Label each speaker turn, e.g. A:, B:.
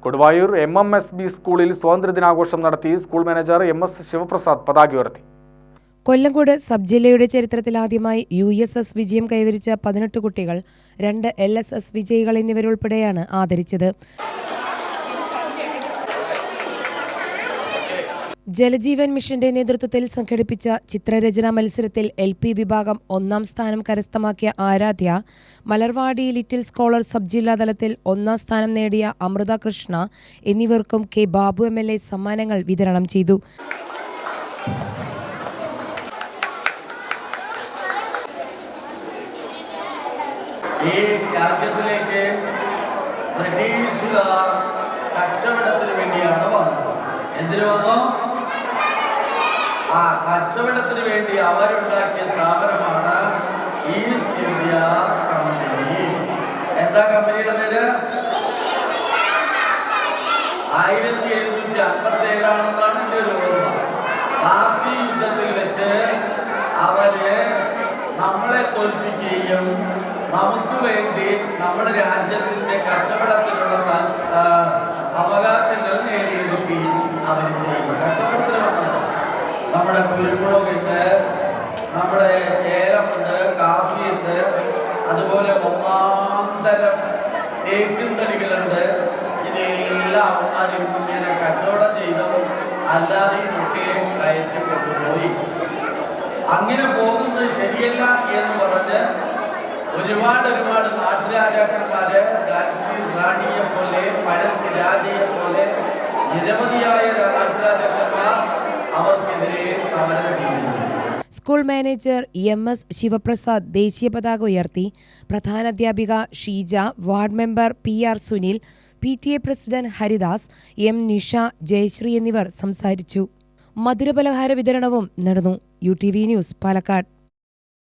A: Koduvayur MMSB സ്കൂളിൽ സ്വാതന്ത്ര്യദിനാഘോഷം നടത്തി school manager MS Sivaprasad പതാക ഉയർത്തി.
B: കൊല്ലങ്കോട് സബ് ജില്ലയുടെ ചരിത്രത്തിൽ ആദ്യമായി USS വിജയം കൈവരിച്ച 18 കുട്ടികൾ, 2 LSS വിജയികൾ എന്നിവരുൾപ്പെടെയാണ് ആദരിച്ചത്. ജലജീവൻ മിഷന്റെ നേതൃത്വത്തിൽ സംഘടിപ്പിച്ച ചിത്രരചനാ മത്സരത്തിൽ LP വിഭാഗം 1ാം സ്ഥാനം കരസ്ഥമാക്കിയ Aaradhya, Malarvadi little scholar sub ജില്ലാതലത്തിൽ 1ാം സ്ഥാനം നേടിയ അമൃത കൃഷ്ണ എന്നിവർക്കും K. ബാബു MLA സമ്മാനങ്ങൾ വിതരണം ചെയ്തു.
C: ഈ രാജ്യത്തിലേക്ക് ബ്രിട്ടീഷുകാർ കച്ചവടത്തിന് വേണ്ടിയാണ് വന്നത്. എന്തിനു വന്നു? ആ കച്ചവടത്തിന് വേണ്ടി അവരുണ്ടാക്കിയ സ്ഥാപനമാണ് ഈസ്റ്റ് ഇന്ത്യ കമ്പനി. എന്താ കമ്പനിയുടെ പേര്? 1757 ആണെന്നാണ് എൻ്റെ ഒരു ഓർമ്മ. പ്ലാസി യുദ്ധത്തിൽ വെച്ച് അവര് നമ്മളെ തോൽപ്പിക്കുകയും നമുക്ക് വേണ്ടി നമ്മുടെ രാജ്യത്തിന്റെ കച്ചവടത്തിനുള്ള അവകാശങ്ങൾ നേടിയെടുക്കുകയും അവർ ചെയ്യുന്നു. കച്ചവടത്തിന് വന്നത് നമ്മുടെ കുരുമുളകുണ്ട്, നമ്മുടെ ഏലമുണ്ട്, കാപ്പിയുണ്ട്, അതുപോലെ ഒന്നാന്തരം തേക്കും തടികളുണ്ട്. ഇതെല്ലാം ആരും ഇങ്ങനെ കച്ചവടം ചെയ്തും അല്ലാതെയും ഒക്കെ കയറ്റി കൊണ്ടുപോയി. അങ്ങനെ പോകുന്നത് ശരിയല്ല എന്ന് പറഞ്ഞ് ഒരുപാട് നാട്ടുരാജാക്കന്മാര്, ഗാൽസി റാണിയെ പോലെ, പഴശ്ശി രാജയെ പോലെ നിരവധിയായ നാട്ടുരാജാക്കന്മാർ അവർക്കെതിരെ സമരം ചെയ്യുന്നു.
B: സ്കൂൾ മാനേജർ MS ശിവപ്രസാദ് ദേശീയ പതാക ഉയർത്തി. പ്രധാനാധ്യാപിക Sheeja, ward member PR Sunil, PTA president Haridas, M Nisha, Jayasree എന്നിവർ സംസാരിച്ചു. മധുരപലഹാര വിതരണവും നടന്നു. UTV news, Palakkad.